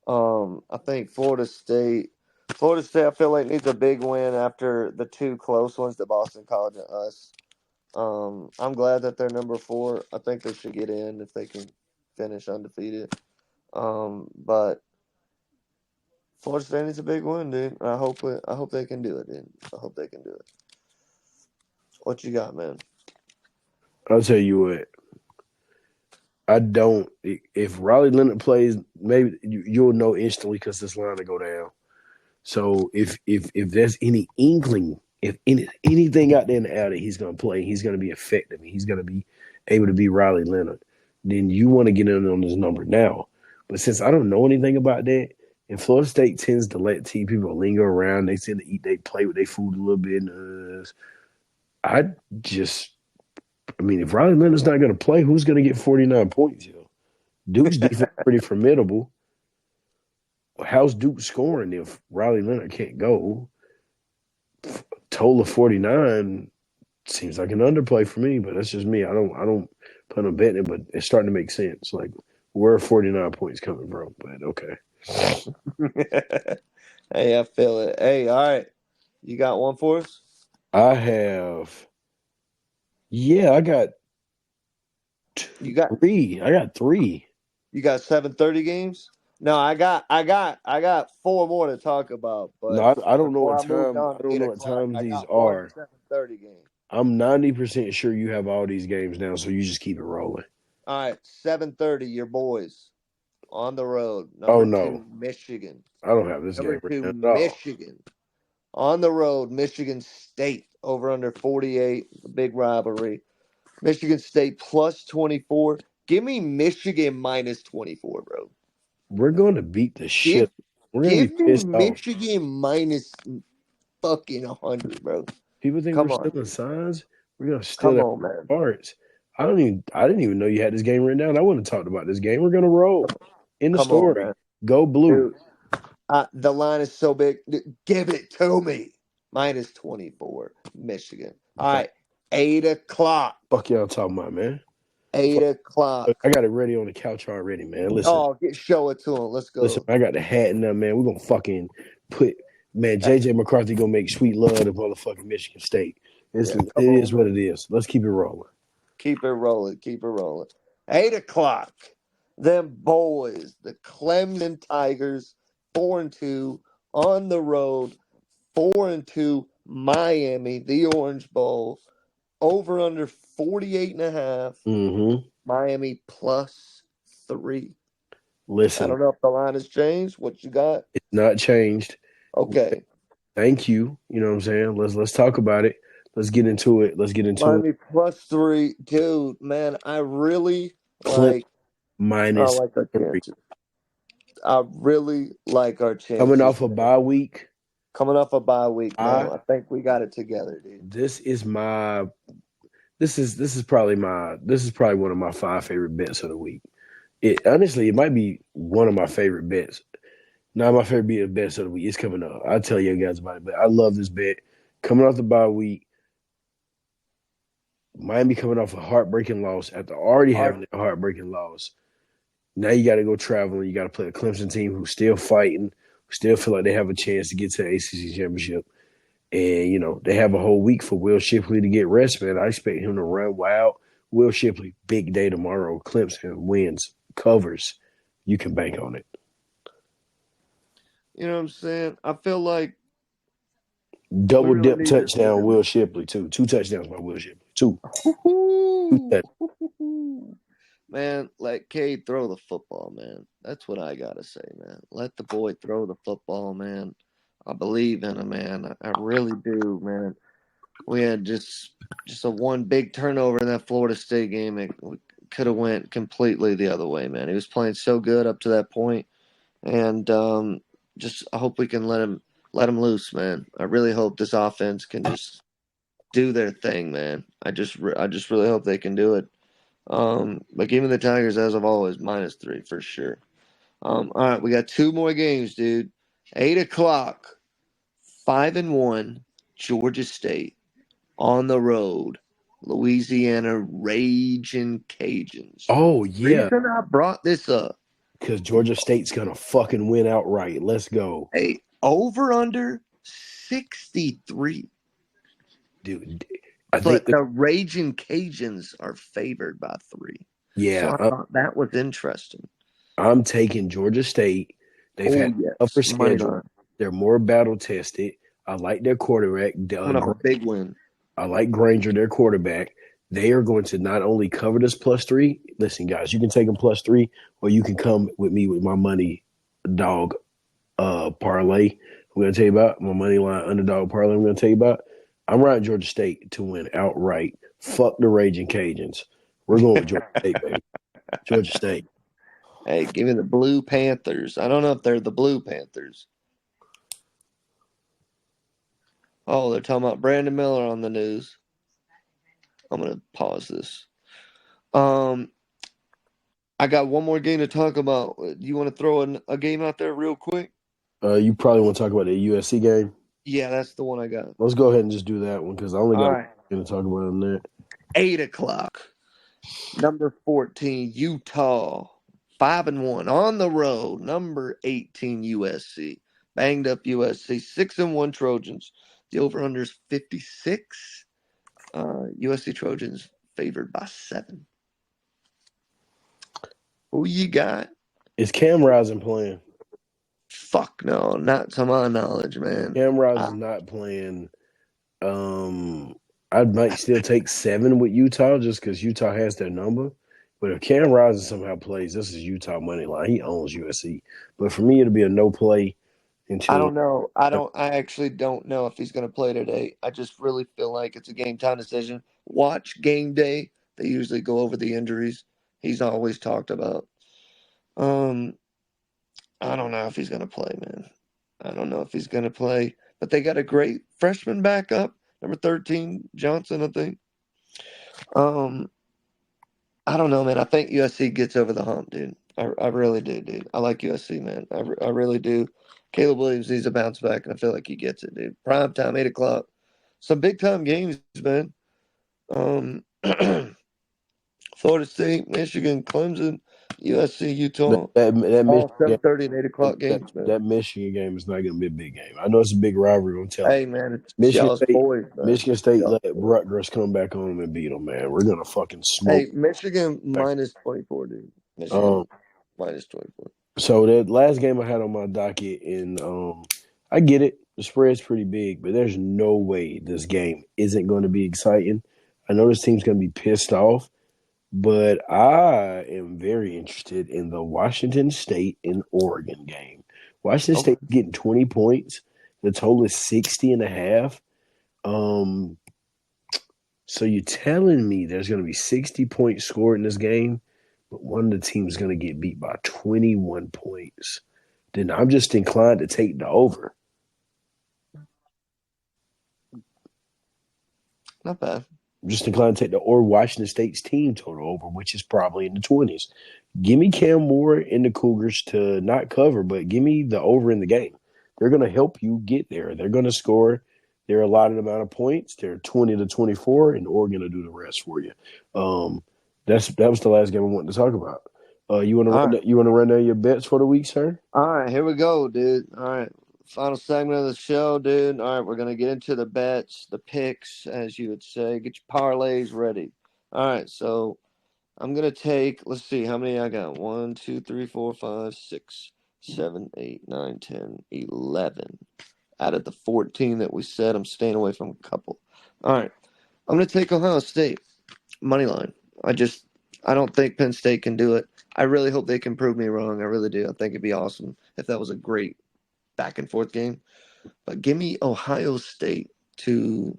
I think Florida State, I feel like needs a big win after the two close ones to Boston College and us. I'm glad that they're number 4. I think they should get in if they can finish undefeated. But Florida State needs a big win, dude. I hope they can do it, dude. I hope they can do it. What you got, man? I'll tell you what. I don't. If Riley Leonard plays, maybe you'll know instantly because this line will go down. So if there's any inkling, if anything out there in the air that he's going to play, he's going to be effective, and he's going to be able to be Riley Leonard, then you want to get in on this number now. But since I don't know anything about that, and Florida State tends to let people linger around, they tend to they play with their food a little bit. I just, I mean, if Riley Leonard's not going to play, who's going to get 49 points here? Duke's defense is pretty formidable. How's Duke scoring if Riley Leonard can't go? Total of 49 seems like an underplay for me, but that's just me. I don't plan on betting it, but it's starting to make sense. Like where are 49 points coming from? But okay. Hey, I feel it. Hey, all right. You got one for us? I have Yeah, I got You got three. I got three. you got 7:30 games? No, I got four more to talk about, No, but I don't know before what I moved time. on I to don't eight know what o'clock, times I these got one are. 7:30 game. I'm 90% sure you have all these games now, so you just keep it rolling. All right, 7:30, your boys on the road. Oh Number no, two, Michigan. I don't have this Number game right two, now at all. Michigan. On the road, Michigan State over under 48, a big rivalry. Michigan State plus 24. Give me Michigan minus 24, bro. We're going to beat the shit. Give We're going to give be me pissed off. Michigan minus fucking 100, bro. People think we're Come on, stealing dude. signs. We're going to steal Come their on, man. hearts. I didn't even know you had this game written down. I wouldn't have talked about this game. We're going to roll. In the Come on, story. man. Go blue. Dude, the line is so big. Give it to me. Minus 24, Michigan. All right, 8 o'clock. Fuck y'all talking about, man. 8 Fuck. o'clock. I got it ready on the couch already, man. Listen, Oh, show it to him. Let's listen. go. I got the hat in there, man. We're gonna fucking put, man. JJ McCarthy gonna make sweet love to motherfucking Michigan State. Yeah, It come on, is what man. it is. Let's keep it rolling. Keep it rolling. Keep it rolling. 8 o'clock. Them boys, the Clemson Tigers, 4-2 on the road. 4-2 Miami, the Orange Bowl. Over under 48.5. Mm-hmm. Miami plus 3. I Listen, don't know if the line has changed. What you got? it's not changed. Okay. Thank you. You know what I'm saying? Let's talk about it. Let's get into it. Let's get into it. Miami plus 3. Dude, man, I really Clint like I minus like our 3. chances. I really like our Coming chances, off a man. bye week, Coming off a bye week, man. I I think we got it together, dude. this is my this is probably one of my five favorite bets of the week. It honestly, it might be one of my favorite bets. Not my favorite bets of the week. It's coming up. I'll tell you guys about it. But I love this bet. Coming off the bye week, Miami coming off a heartbreaking loss after already All right. having a heartbreaking loss. Now you got to go traveling. You got to play a Clemson team who's still fighting, who still feel like they have a chance to get to the ACC championship. And, you know, they have a whole week for Will Shipley to get rest, man. I expect him to run wild. Will Shipley, big day tomorrow. Clemson wins, covers. You can bank on it. You know what I'm saying? I feel like we Double really dip need this touchdown, win. Will Shipley, too. Two touchdowns by Will Shipley. Two. Woo-hoo. Woo-hoo. Man, let Cade throw the football, man. That's what I gotta say, man. Let the boy throw the football, man. I believe in him, man. I really do, man. We had just a one big turnover in that Florida State game. It could have went completely the other way, man. He was playing so good up to that point, and just I hope we can let him loose, man. I really hope this offense can just do their thing, man. I just really hope they can do it. But giving the Tigers as of always -3 for sure. All right, we got two more games, dude. 8 o'clock, 5-1, Georgia State on the road. Louisiana Raging Cajuns. Oh, yeah, Reason I brought this up, because Georgia State's going to fucking win outright. Let's go. hey, over under 63. Dude, I think, But the Raging Cajuns are favored by 3. So yeah, I thought that was interesting. I'm taking Georgia State. They've Oh, had a tougher yes. Money schedule. line. They're more battle tested. I like their quarterback. Coming off a big win. I like Granger, their quarterback. They are going to not only cover this +3. Listen, guys, you can take them +3, or you can come with me with my money dog parlay. I'm going to tell you about my money line underdog parlay. I'm going to tell you about. I'm riding Georgia State to win outright. Fuck the Raging Cajuns. We're going with Georgia State, baby. Georgia State. Hey, give me the Blue Panthers. I don't know if they're the Blue Panthers. Oh, they're talking about Brandon Miller on the news. I'm gonna pause this. I got one more game to talk about. You want to throw a game out there real quick? You probably want to talk about the USC game. Yeah, that's the one I got. Let's go ahead and just do that one because I only All got right. to talk about on that. 8 o'clock. Number 14, Utah. 5-1 on the road. Number 18, USC. Banged up USC. 6-1 Trojans. The over-under is 56. USC Trojans favored by 7. Who you got? Is Cam Rising playing? Fuck no, not to my knowledge, man. Cam Rising's not playing. I might still take 7 with Utah just because Utah has their number. But if Cam Rising somehow plays, this is Utah money line. He owns USC. But for me, it'll be a no play I until don't know. I actually don't know if he's going to play today. I just really feel like it's a game time decision. Watch game day. They usually go over the injuries. He's always talked about. I don't know if he's going to play, man. I don't know if he's going to play. But they got a great freshman backup, number 13, Johnson, I think. I don't know, man. I think USC gets over the hump, dude. I really do, dude. I like USC, man. I really do. Caleb Williams needs a bounce back, and I feel like he gets it, dude. Prime time, 8 o'clock. Some big time games, man. Florida State, Michigan, Clemson, USC, Utah. All 7:30 and 8 o'clock games, man. That Michigan game is not going to be a big game. I know it's a big rivalry. I'm telling Hey, you. man, it's Michigan y'all's State, boys, man. Michigan State Y'all's let boys. Rutgers come back home and beat them, man. We're going to fucking smoke. Hey, Michigan minus 24, dude. Michigan minus 24. So that last game I had on my docket, and I get it. The spread's pretty big, but there's no way this game isn't going to be exciting. I know this team's going to be pissed off, but I am very interested in the Washington State and Oregon game. Washington State getting 20 points. The total is 60.5. So you're telling me there's going to be 60 points scored in this game, but one of the teams is going to get beat by 21 points. Then I'm just inclined to take the over. Not bad. I'm just inclined to take the or Washington State's team total over, which is probably in the 20s. Give me Cam Moore and the Cougars to not cover, but give me the over in the game. They're going to help you get there. They're going to score their allotted amount of points. They're 20 to 24, and Oregon will do the rest for you. That was the last game I wanted to talk about. You want to run down your bets for the week, sir? All right, here we go, dude. All right, final segment of the show, dude. All right, we're gonna get into the bets, the picks, as you would say. Get your parlays ready. All right, so I'm gonna take. Let's see how many I got. 1, 2, 3, 4, 5, 6, 7, 8, 9, 10, 11. Out of the 14 that we said, I'm staying away from a couple. All right, I'm gonna take Ohio State money line. I don't think Penn State can do it. I really hope they can prove me wrong. I really do. I think it'd be awesome if that was a great back and forth game. But give me Ohio State to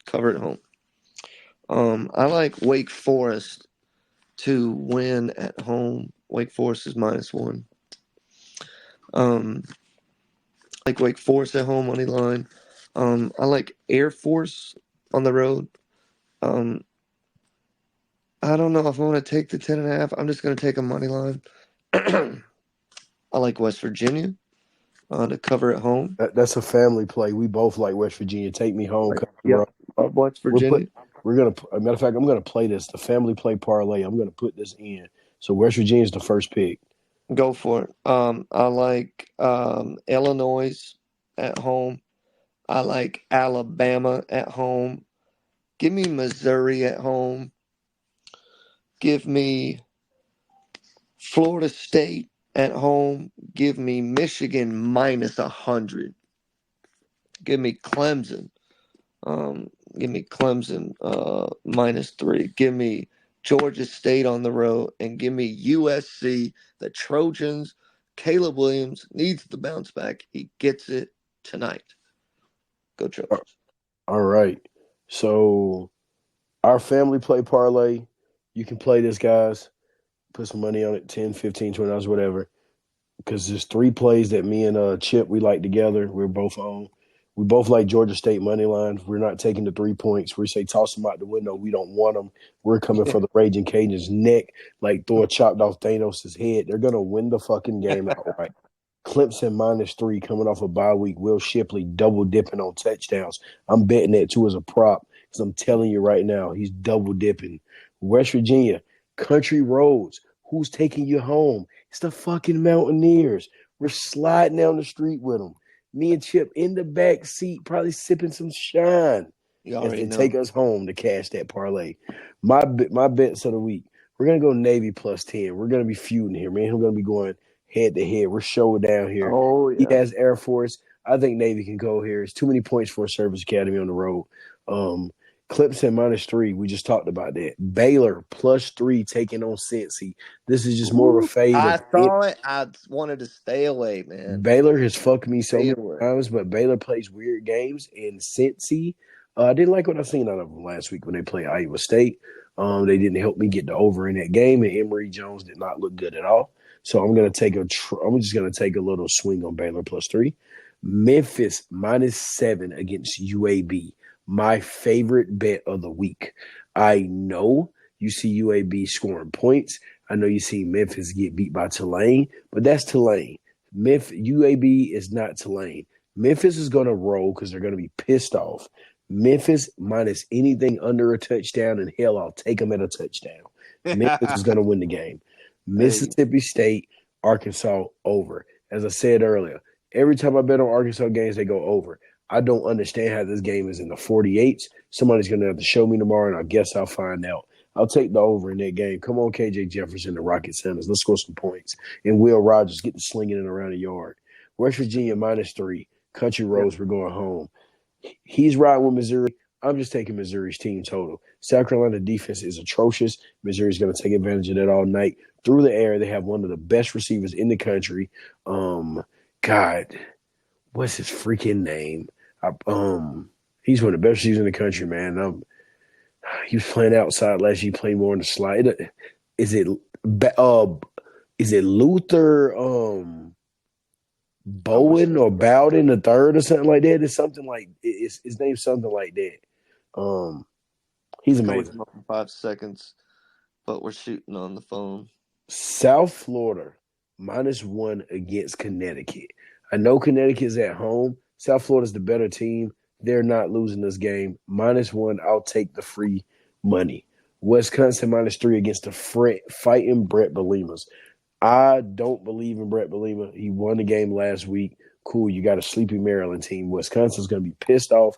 cover at home. I like Wake Forest to win at home. Wake Forest is -1. Like Wake Forest at home money line. I like Air Force on the road. I don't know if I want to take the 10.5. I'm just going to take a money line. I like West Virginia to cover at home. That's a family play. We both like West Virginia. Take me home. West Virginia. We're going to, matter of fact, I'm going to play this, the family play parlay. I'm going to put this in. So West Virginia is the first pick. Go for it. I like Illinois at home. I like Alabama at home. Give me Missouri at home. Give me Florida State at home. Give me Michigan -100. Give me Clemson. -3. Give me Georgia State on the road, and give me USC. The Trojans. Caleb Williams needs the bounce back. He gets it tonight. Go Trojans. All right. So our family play parlay, you can play this, guys. Put some money on it, 10, 15, $20, whatever. Because there's 3 plays that me and Chip, we like together. We're both on. We both like Georgia State money line. We're not taking the 3 points. We say toss them out the window. We don't want them. We're coming for the Raging Cajuns' neck, like throw a chopped off Thanos' head. They're going to win the fucking game outright. Clemson -3 coming off a bye week. Will Shipley double dipping on touchdowns. I'm betting that too as a prop because I'm telling you right now, he's double dipping. West Virginia, country roads. Who's taking you home? It's the fucking Mountaineers. We're sliding down the street with them. Me and Chip in the back seat, probably sipping some shine. You and, already and know. take us home to cash that parlay. My bets of the week. We're gonna go Navy plus 10. We're gonna be feuding here, man. We're gonna be going head to head. We're showdown here. Oh He yeah. has Air Force. I think Navy can go here. It's too many points for a Service Academy on the road. Um, Clemson -3. We just talked about that. Baylor +3 taking on Cincy. This is just more of a Ooh, fade I of it. saw it. I wanted to stay away, man. Baylor has fucked me so Stay many away. times, but Baylor plays weird games. And Cincy, I didn't like what I seen out of them last week when they played Iowa State. They didn't help me get the over in that game, and Emory Jones did not look good at all. So I'm just gonna take a little swing on Baylor +3. Memphis -7 against UAB. My favorite bet of the week. I know you see UAB scoring points. I know you see Memphis get beat by Tulane, but that's Tulane. UAB is not Tulane. Memphis is going to roll because they're going to be pissed off. Memphis minus anything under a touchdown, and hell, I'll take them at a touchdown. Memphis is going to win the game. Hey, Mississippi State, Arkansas over. As I said earlier, every time I bet on Arkansas games, they go over. I don't understand how this game is in the 48s. Somebody's going to have to show me tomorrow, and I guess I'll find out. I'll take the over in that game. Come on, KJ Jefferson, the Rocket Sanders. Let's score some points. And Will Rogers get to slinging it around the yard. West Virginia -3. Country yeah. Roads, we're going home. He's riding with Missouri. I'm just taking Missouri's team total. South Carolina defense is atrocious. Missouri's going to take advantage of that all night. Through the air, they have one of the best receivers in the country. God, what's his freaking name? He's one of the best receivers in the country, man. He was playing outside last year. He played more on the slide. Is it Luther I wish Bowen or Bowden the third or something like that? It's something like it's his name's something like that. He's I can look amazing. him up in 5 seconds, but we're shooting on the phone. South Florida -1 against Connecticut. I know Connecticut's at home. South Florida's the better team. They're not losing this game. -1, I'll take the free money. Wisconsin -3 against the fighting Brett Believers. I don't believe in Brett Believer. He won the game last week. Cool, you got a sleepy Maryland team. Wisconsin's going to be pissed off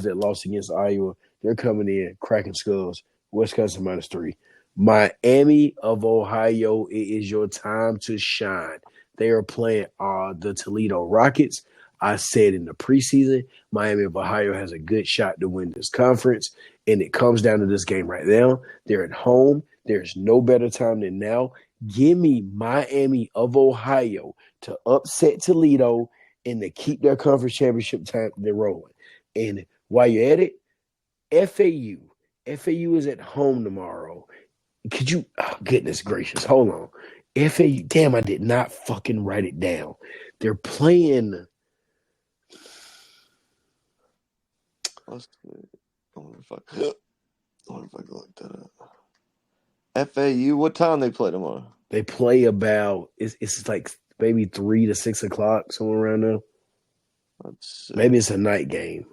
that loss against Iowa. They're coming in, cracking skulls. Wisconsin -3. Miami of Ohio, it is your time to shine. They are playing the Toledo Rockets. I said in the preseason, Miami of Ohio has a good shot to win this conference, and it comes down to this game right now. They're at home. There's no better time than now. Give me Miami of Ohio to upset Toledo and to keep their conference championship time they're rolling. And while you're at it, FAU. FAU is at home tomorrow. Could you, oh, goodness gracious, hold on. FAU, damn, I did not fucking write it down. They're playing. Let's see. I wonder if I can look that up. FAU, what time they play tomorrow? They play about, it's like maybe 3 to 6 o'clock, somewhere around there. Let's see. Maybe it's a night game.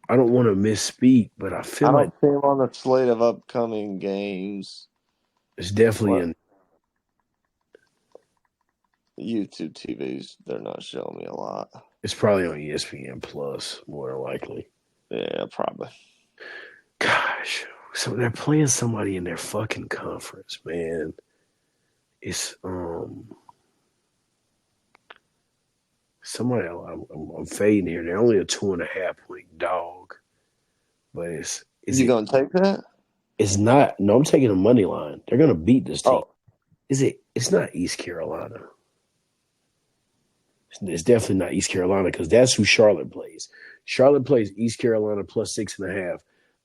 I don't want to misspeak, but I feel I like don't see them on the slate of upcoming games. it's definitely What? in. YouTube TVs, they're not showing me a lot. It's probably on ESPN Plus, more than likely. Yeah, probably. Gosh, so they're playing somebody in their fucking conference, man. It's somebody I'm fading here. They're only a 2.5-point dog, but is You it? gonna take that? It's not. No, I'm taking a money line. They're gonna beat this team. Oh, Is it? It's not East Carolina. It's definitely not East Carolina because that's who Charlotte plays. Charlotte plays East Carolina +6.5.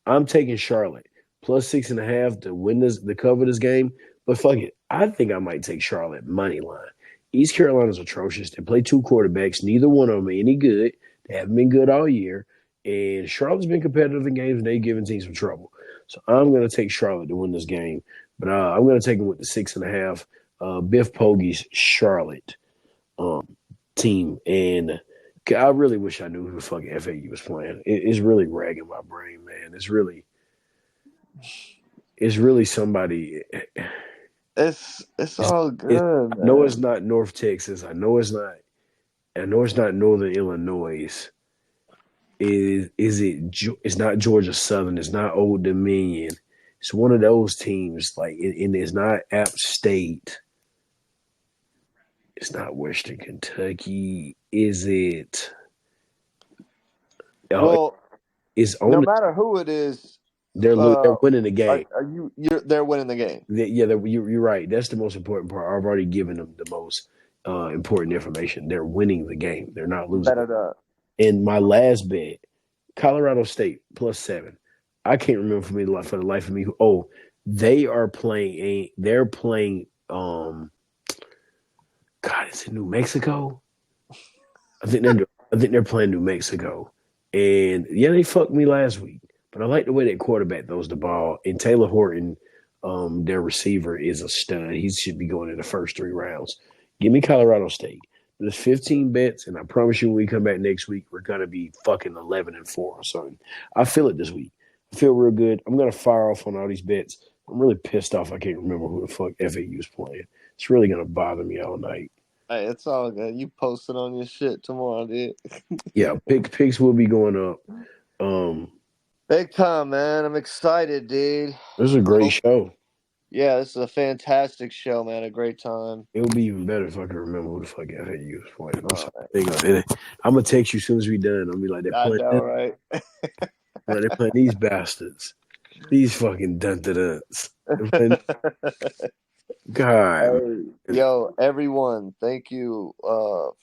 I'm taking Charlotte +6.5 to win to cover this game. But fuck it, I think I might take Charlotte money line. East Carolina's atrocious. They play two quarterbacks. Neither one of them are any good. They haven't been good all year. And Charlotte's been competitive in games, and they've given teams some trouble. So I'm going to take Charlotte to win this game. But I'm going to take them with the 6.5. Biff Pogge's Charlotte team. And I really wish I knew who the fucking FAU was playing. It's really ragging my brain, man. It's really it's really somebody. It's all It's, good, I know it's man. not North Texas. I know it's not. I know it's not Northern Illinois. Is it? It's not Georgia Southern. It's not Old Dominion. It's one of those teams. Like, and it's not App State. It's not Western Kentucky. Is it? Oh, Well, it's no on. matter who it is, They're winning the game. are you? They're winning the game. Yeah, you're right. That's the most important part. I've already given them the most important information. They're winning the game. They're not losing. Bet it up. And my last bet, Colorado State +7. I can't remember for the life of me. Oh, they are playing. They're playing. God, is it New Mexico? I think they're playing New Mexico. And yeah, they fucked me last week. But I like the way that quarterback throws the ball. And Taylor Horton, their receiver, is a stud. He should be going in the first 3 rounds. Give me Colorado State. There's 15 bets, and I promise you when we come back next week, we're gonna be fucking 11-4 or something. I feel it this week. I feel real good. I'm gonna fire off on all these bets. I'm really pissed off. I can't remember who the fuck FAU is playing. It's really gonna bother me all night. Hey, it's all good. You post it on your shit tomorrow, dude. Yeah, picks will be going up. Big time, man. I'm excited, dude. This is a great show. Yeah, this is a fantastic show, man. A great time. It would be even better if I could remember who the fuck FAU was playing. Oh, I'm gonna text you as soon as we done. I'll be like, I know, right? they're playing these bastards, these fucking dun-dun-duns. God, Hey, yo, everyone, thank you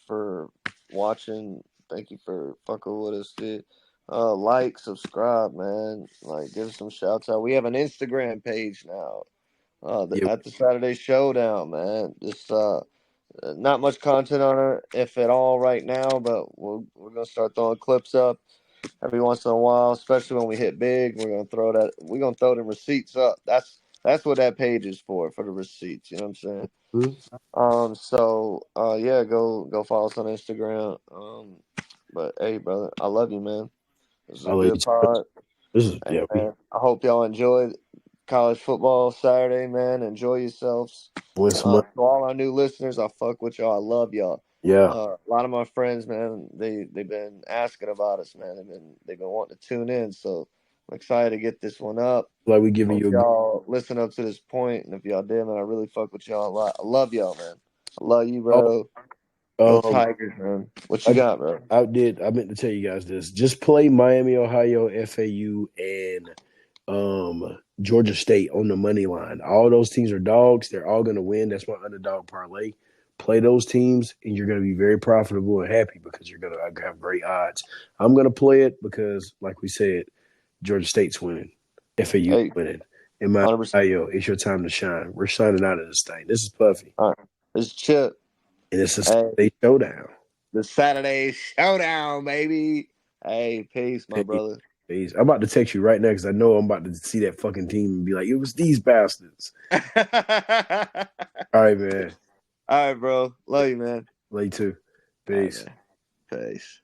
for watching. Thank you for fucking with us, dude. Like, subscribe, man. Like, give us some shouts out. We have an Instagram page now. yeah, At the Saturday Showdown, man. Just not much content on it, if at all, right now. But we're gonna start throwing clips up every once in a while, especially when we hit big. We're gonna throw the receipts up. That's what that page is for the receipts. You know what I'm saying? Yeah, go follow us on Instagram. But hey, brother, I love you, man. This is a good pod. This is Hey, man, I hope y'all enjoyed college football Saturday, man. Enjoy yourselves. To all our new listeners, I fuck with y'all. I love y'all. Yeah. A lot of my friends, man, they've been asking about us, man. They've been wanting to tune in, so I'm excited to get this one up. Like we giving you y'all listen up to this point, and if y'all did, man, I really fuck with y'all a lot. I love y'all, man. I love you, bro. Go Tigers, man. What you got, bro? I meant to tell you guys this. Just play Miami, Ohio, FAU, and Georgia State on the money line. All those teams are dogs. They're all going to win. That's my underdog parlay. Play those teams, and you're going to be very profitable and happy because you're going to have great odds. I'm going to play it because, like we said, Georgia State's winning. FAU winning. In my Ohio, it's your time to shine. We're shining out of this thing. This is Puffy. All right. This is Chip. And it's a Saturday Showdown. The Saturday Showdown, baby. Hey, peace, my brother. Peace. I'm about to text you right now because I know I'm about to see that fucking team and be like, it was these bastards. All right, man. All right, bro. Love you, man. Love you too. Peace. Right, peace.